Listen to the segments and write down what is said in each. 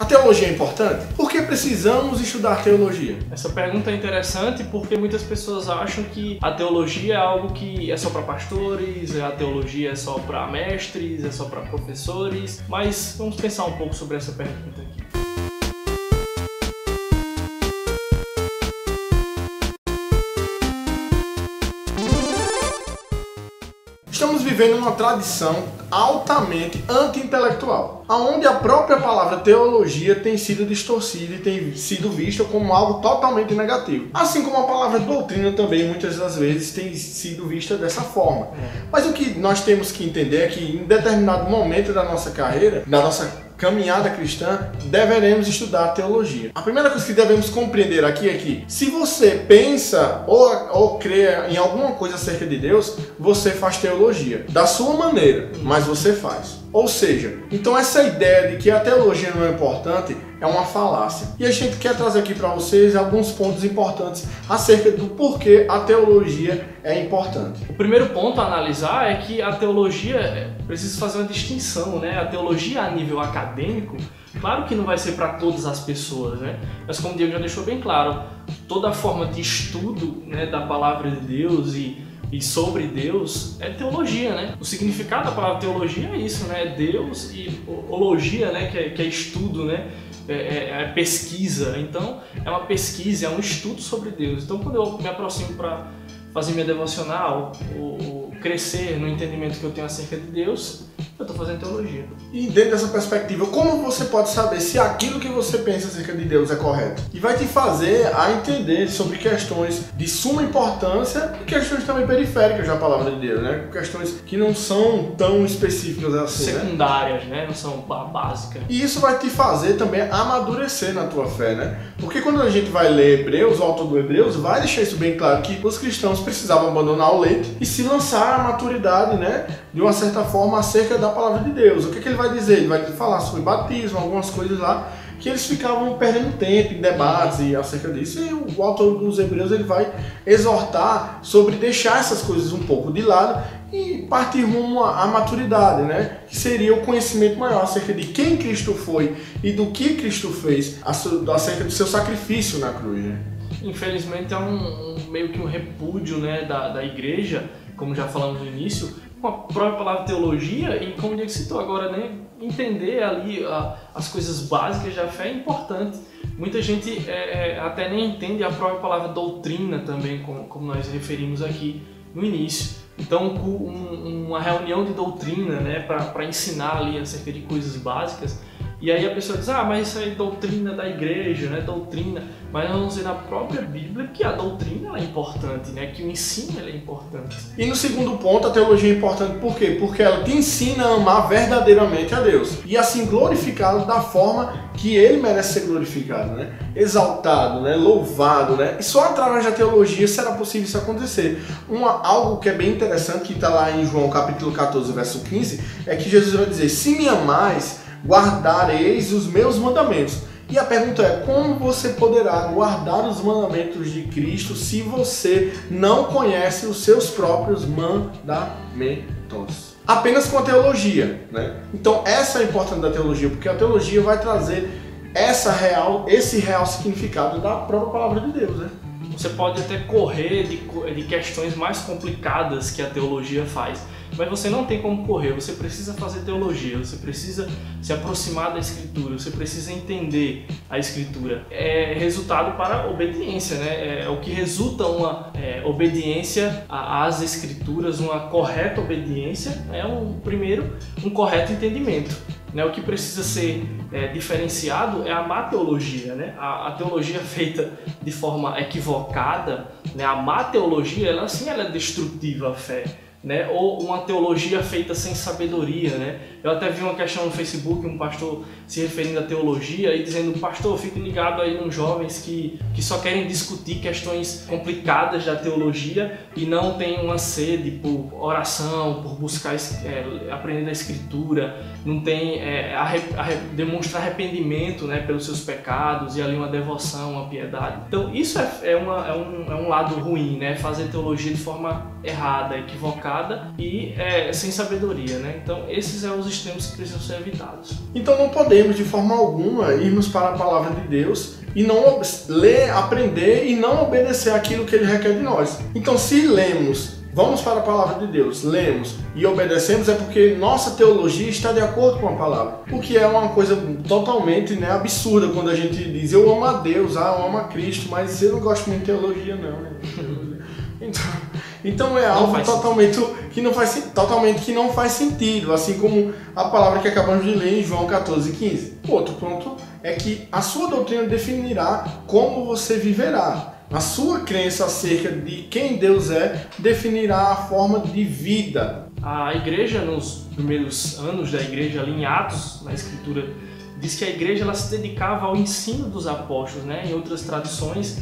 A teologia é importante? Por que precisamos estudar teologia? Essa pergunta é interessante porque muitas pessoas acham que a teologia é algo que é só para pastores, a teologia é só para mestres, é só para professores, mas vamos pensar um pouco sobre essa pergunta aqui. Estamos vivendo uma tradição altamente anti-intelectual, onde a própria palavra teologia tem sido distorcida e tem sido vista como algo totalmente negativo. Assim como a palavra doutrina também muitas das vezes tem sido vista dessa forma. Mas o que nós temos que entender é que em determinado momento da nossa carreira, da nossa caminhada cristã, deveremos estudar teologia. A primeira coisa que devemos compreender aqui é que se você pensa ou crê em alguma coisa acerca de Deus, você faz teologia. Da sua maneira, mas você faz. Ou seja, então essa ideia de que a teologia não é importante é uma falácia. E a gente quer trazer aqui para vocês alguns pontos importantes acerca do porquê a teologia é importante. O primeiro ponto a analisar é que a teologia precisa fazer uma distinção, né? A teologia a nível acadêmico, claro que não vai ser para todas as pessoas, né? Mas como o Diego já deixou bem claro, toda forma de estudo, né, da palavra de Deus e sobre Deus é teologia, né? O significado da palavra teologia é isso, né? É Deus e ologia, né? Que é estudo, né? É pesquisa. Então, é uma pesquisa, é um estudo sobre Deus. Então, quando eu me aproximo para fazer minha devocional, ou crescer no entendimento que eu tenho acerca de Deus, eu estou fazendo teologia. E dentro dessa perspectiva, como você pode saber se aquilo que você pensa acerca de Deus é correto? E vai te fazer a entender sobre questões de suma importância e questões também periféricas da palavra de Deus, né? Questões que não são tão específicas assim, secundárias, né? Não são básicas. E isso vai te fazer também amadurecer na tua fé, né? Porque quando a gente vai ler Hebreus, o autor do Hebreus vai deixar isso bem claro, que os cristãos precisavam abandonar o leite e se lançar à maturidade, né? De uma certa forma acerca da palavra de Deus. O que ele vai dizer? Ele vai falar sobre batismo, algumas coisas lá, que eles ficavam perdendo tempo em debates e acerca disso. E o autor dos Hebreus ele vai exortar sobre deixar essas coisas um pouco de lado e partir rumo à maturidade, né? Que seria o conhecimento maior acerca de quem Cristo foi e do que Cristo fez, acerca do seu sacrifício na cruz, né? Infelizmente é meio que um repúdio, né, da igreja, como já falamos no início, com a própria palavra teologia e, como o Diego citou agora, né, entender ali as coisas básicas da fé é importante. Muita gente até nem entende a própria palavra doutrina também, como nós referimos aqui no início. Então, uma reunião de doutrina, né, para ensinar ali acerca de coisas básicas. E aí a pessoa diz, mas isso aí é doutrina da igreja, né? Doutrina. Mas nós vamos ver na própria Bíblia que a doutrina ela é importante, né? Que o ensino ele é importante. E no segundo ponto, a teologia é importante por quê? Porque ela te ensina a amar verdadeiramente a Deus. E assim glorificá-lo da forma que ele merece ser glorificado, né? Exaltado, né? Louvado, né? E só através da teologia será possível isso acontecer. Algo que é bem interessante, que está lá em João capítulo 14, verso 15, é que Jesus vai dizer, se me amais, guardareis os meus mandamentos. E a pergunta é, como você poderá guardar os mandamentos de Cristo se você não conhece os seus próprios mandamentos? Apenas com a teologia, né? Então essa é a importância da teologia, porque a teologia vai trazer esse real significado da própria palavra de Deus, né? Você pode até correr de questões mais complicadas que a teologia faz, mas você não tem como correr, você precisa fazer teologia, você precisa se aproximar da Escritura, você precisa entender a Escritura. É resultado para a obediência, né? É o que resulta uma obediência às Escrituras, uma correta obediência, é um correto entendimento. Né, o que precisa ser diferenciado é a má teologia, né? A teologia feita de forma equivocada, né? A má teologia, ela é destrutiva à fé, né? Ou uma teologia feita sem sabedoria, né? Eu até vi uma questão no Facebook, um pastor se referindo à teologia e dizendo, pastor, fique ligado aí nos jovens que só querem discutir questões complicadas da teologia e não tem uma sede por oração, por buscar aprender da Escritura, não tem demonstrar arrependimento, né, pelos seus pecados e ali uma devoção, uma piedade. Então isso é um lado ruim, né? Fazer teologia de forma errada, equivocada, equivocada e sem sabedoria, né? Então esses são os extremos que precisam ser evitados. Então não podemos de forma alguma irmos para a palavra de Deus e não ler, aprender e não obedecer aquilo que Ele requer de nós. Então se vamos para a palavra de Deus, lemos e obedecemos, é porque nossa teologia está de acordo com a palavra. O que é uma coisa totalmente, né, absurda quando a gente diz eu amo a Deus, eu amo a Cristo, mas eu não gosto muito de teologia não. Então é algo totalmente que não faz sentido, assim como a palavra que acabamos de ler em João 14:15. Outro ponto é que a sua doutrina definirá como você viverá. A sua crença acerca de quem Deus é definirá a forma de vida. A igreja, nos primeiros anos da igreja, ali em Atos, na Escritura, diz que a igreja ela se dedicava ao ensino dos apóstolos, né? Em outras tradições,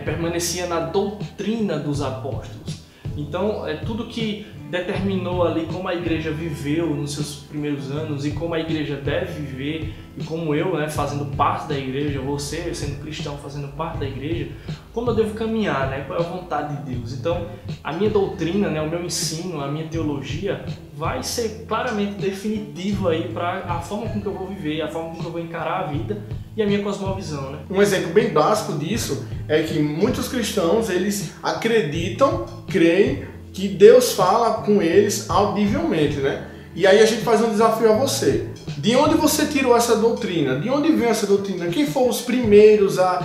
permanecia na doutrina dos apóstolos. Então, tudo que determinou ali como a igreja viveu nos seus primeiros anos e como a igreja deve viver, e como eu, né, fazendo parte da igreja, você sendo cristão fazendo parte da igreja, como eu devo caminhar, né, qual é a vontade de Deus. Então, a minha doutrina, né, o meu ensino, a minha teologia vai ser claramente definitiva aí para a forma com que eu vou viver, a forma com que eu vou encarar a vida e a minha cosmovisão, né? Um exemplo bem básico disso é que muitos cristãos, eles creem que Deus fala com eles audivelmente, né? E aí a gente faz um desafio a você. De onde você tirou essa doutrina? De onde vem essa doutrina? Quem foram os primeiros a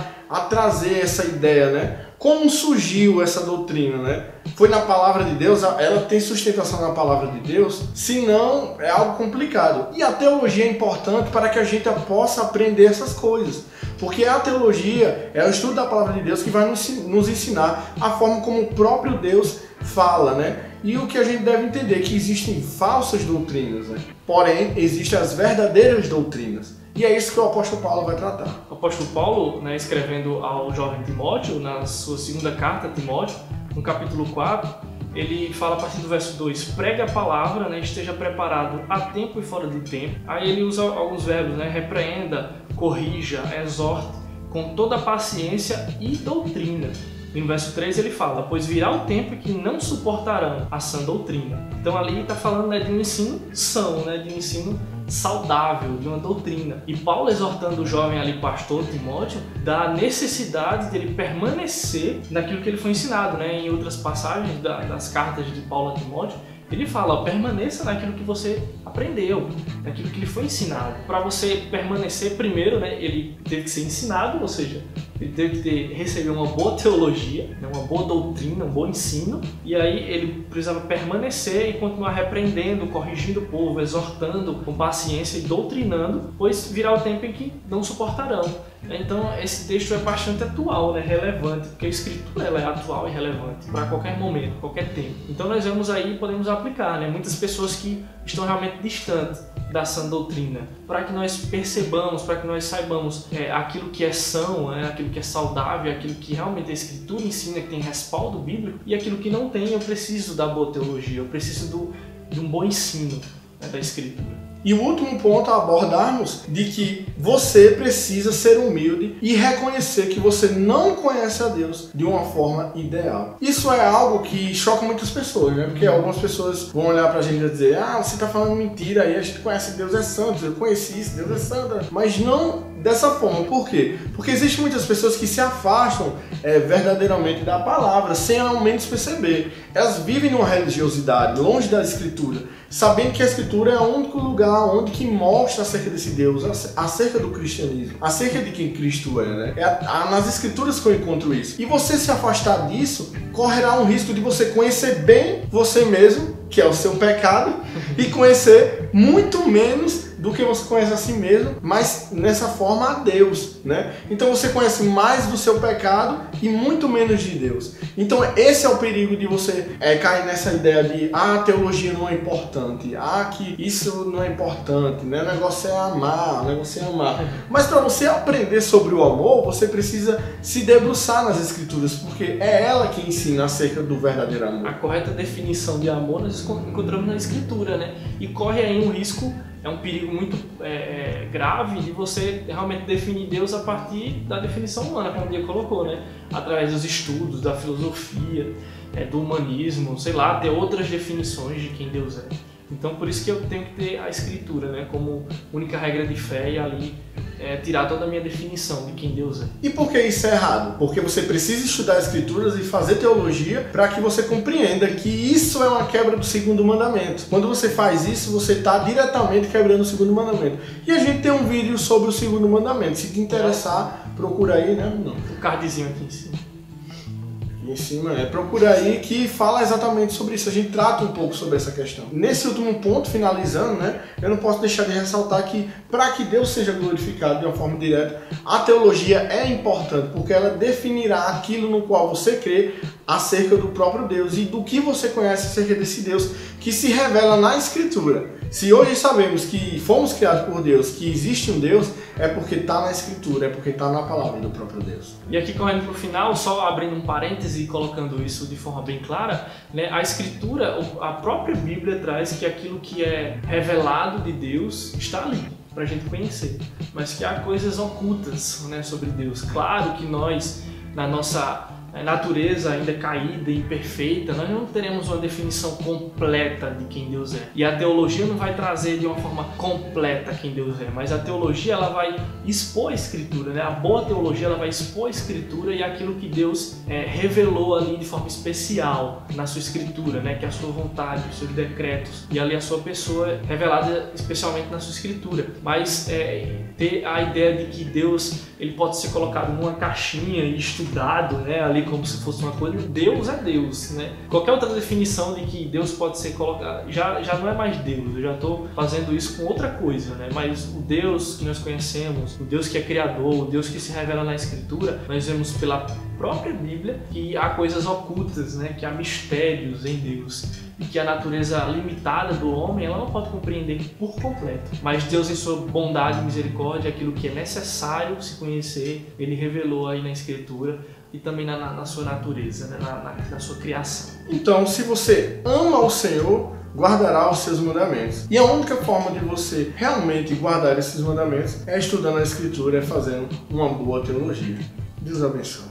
trazer essa ideia, né? Como surgiu essa doutrina, né? Foi na palavra de Deus? Ela tem sustentação na palavra de Deus? Se não, é algo complicado. E a teologia é importante para que a gente possa aprender essas coisas. Porque a teologia é o estudo da palavra de Deus que vai nos ensinar a forma como o próprio Deus fala, né? E o que a gente deve entender é que existem falsas doutrinas, né? Porém, existem as verdadeiras doutrinas. E é isso que o apóstolo Paulo vai tratar. O apóstolo Paulo, né, escrevendo ao jovem Timóteo, na sua segunda carta a Timóteo, no capítulo 4, ele fala a partir do verso 2, pregue a palavra, né, esteja preparado a tempo e fora de tempo. Aí ele usa alguns verbos, né, repreenda, corrija, exorte, com toda a paciência e doutrina. E no verso 3 ele fala, pois virá o tempo em que não suportarão a sã doutrina. Então ali está falando, né, de um ensino são, né, de um ensino saudável, de uma doutrina. E Paulo exortando o jovem ali, pastor Timóteo, da necessidade dele permanecer naquilo que ele foi ensinado, né? Em outras passagens das cartas de Paulo a Timóteo, ele fala, permaneça naquilo que você aprendeu, naquilo que lhe foi ensinado. Para você permanecer, primeiro, né, ele teve que ser ensinado, ou seja, ele teve que receber uma boa teologia, né, uma boa doutrina, um bom ensino, e aí ele precisava permanecer e continuar repreendendo, corrigindo o povo, exortando com paciência e doutrinando, pois virá o tempo em que não suportarão. Então esse texto é bastante atual, né, relevante, porque a escritura ela é atual e relevante para qualquer momento, qualquer tempo. Então nós vemos aí, podemos aplicar, né, muitas pessoas que estão realmente distantes da sã doutrina, para que nós percebamos, para que nós saibamos aquilo que é são, aquilo que é saudável, aquilo que realmente a escritura ensina, que tem respaldo bíblico, e aquilo que não tem, eu preciso da boa teologia, eu preciso de um bom ensino, né, da escritura. E o último ponto a abordarmos de que você precisa ser humilde e reconhecer que você não conhece a Deus de uma forma ideal. Isso é algo que choca muitas pessoas, né? Porque algumas pessoas vão olhar pra gente e dizer, você tá falando mentira aí, a gente conhece Deus é santo, eu conheci isso, Deus é santo. Mas não dessa forma. Por quê? Porque existem muitas pessoas que se afastam verdadeiramente da palavra, sem ao menos perceber. Elas vivem numa religiosidade, longe da Escritura, sabendo que a Escritura é o único lugar onde que mostra acerca desse Deus, acerca do cristianismo, acerca de quem Cristo é, né? Nas Escrituras que eu encontro isso. E você se afastar disso, correrá um risco de você conhecer bem você mesmo, que é o seu pecado, e conhecer muito menos do que você conhece a si mesmo, mas nessa forma a Deus, né? Então você conhece mais do seu pecado e muito menos de Deus. Então esse é o perigo de você cair nessa ideia de a teologia não é importante, que isso não é importante, né? O negócio é amar, Mas para você aprender sobre o amor, você precisa se debruçar nas Escrituras, porque é ela que ensina acerca do verdadeiro amor. A correta definição de amor nós encontramos na Escritura, né? E corre aí um risco, é um perigo muito grave de você realmente definir Deus a partir da definição humana, como o Diego colocou, né? Através dos estudos, da filosofia. do humanismo, sei lá, ter outras definições de quem Deus é. Então por isso que eu tenho que ter a Escritura, né, como única regra de fé e ali tirar toda a minha definição de quem Deus é. E por que isso é errado? Porque você precisa estudar as Escrituras e fazer teologia para que você compreenda que isso é uma quebra do segundo mandamento. Quando você faz isso, você está diretamente quebrando o segundo mandamento. E a gente tem um vídeo sobre o segundo mandamento. Se te interessar, procura aí, né? Não. O cardzinho aqui em cima. Em cima, procura aí que fala exatamente sobre isso, a gente trata um pouco sobre essa questão. Nesse último ponto, finalizando, né, eu não posso deixar de ressaltar que para que Deus seja glorificado de uma forma direta, a teologia é importante, porque ela definirá aquilo no qual você crê acerca do próprio Deus e do que você conhece acerca desse Deus que se revela na Escritura. Se hoje sabemos que fomos criados por Deus, que existe um Deus, é porque está na Escritura, é porque está na palavra do próprio Deus. E aqui correndo para o final, só abrindo um parêntese e colocando isso de forma bem clara, né, a Escritura, a própria Bíblia traz que aquilo que é revelado de Deus está ali, para a gente conhecer, mas que há coisas ocultas, né, sobre Deus. Claro que nós, na nossa natureza ainda caída e imperfeita, nós não teremos uma definição completa de quem Deus é. E a teologia não vai trazer de uma forma completa quem Deus é, mas a teologia ela vai expor a Escritura, né? A boa teologia ela vai expor a Escritura e aquilo que Deus revelou ali de forma especial na sua Escritura, né? Que é a sua vontade, os seus decretos e ali a sua pessoa revelada especialmente na sua Escritura. Mas ter a ideia de que Deus ele pode ser colocado numa caixinha e estudado, né? Ali como se fosse uma coisa, Deus é Deus, né? Qualquer outra definição de que Deus pode ser colocado, já não é mais Deus, eu já estou fazendo isso com outra coisa, né? Mas o Deus que nós conhecemos, o Deus que é Criador, o Deus que se revela na Escritura, nós vemos pela própria Bíblia que há coisas ocultas, né? Que há mistérios em Deus e que a natureza limitada do homem ela não pode compreender por completo. Mas Deus em sua bondade e misericórdia, aquilo que é necessário se conhecer, Ele revelou aí na Escritura e também na sua natureza, né? na sua criação. Então, se você ama o Senhor, guardará os seus mandamentos. E a única forma de você realmente guardar esses mandamentos é estudando a Escritura, é fazendo uma boa teologia. Deus abençoe.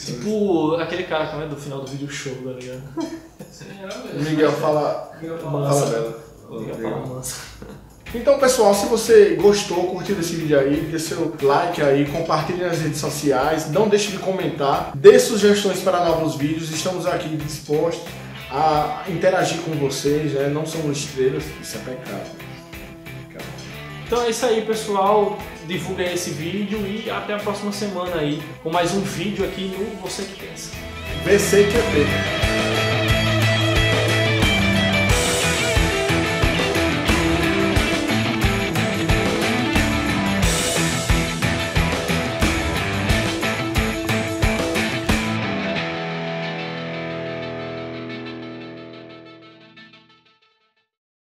Tipo aquele cara como é do final do vídeo show, tá ligado? Miguel fala dela. Miguel fala mansa. Então, pessoal, se você gostou, curtiu desse vídeo aí, dê seu like aí, compartilhe nas redes sociais, não deixe de comentar, dê sugestões para novos vídeos, estamos aqui dispostos a interagir com vocês, né? Não somos estrelas, isso é pecado. Então é isso aí, pessoal, divulguem esse vídeo e até a próxima semana aí com mais um vídeo aqui no Você Que Pensa. VCQP.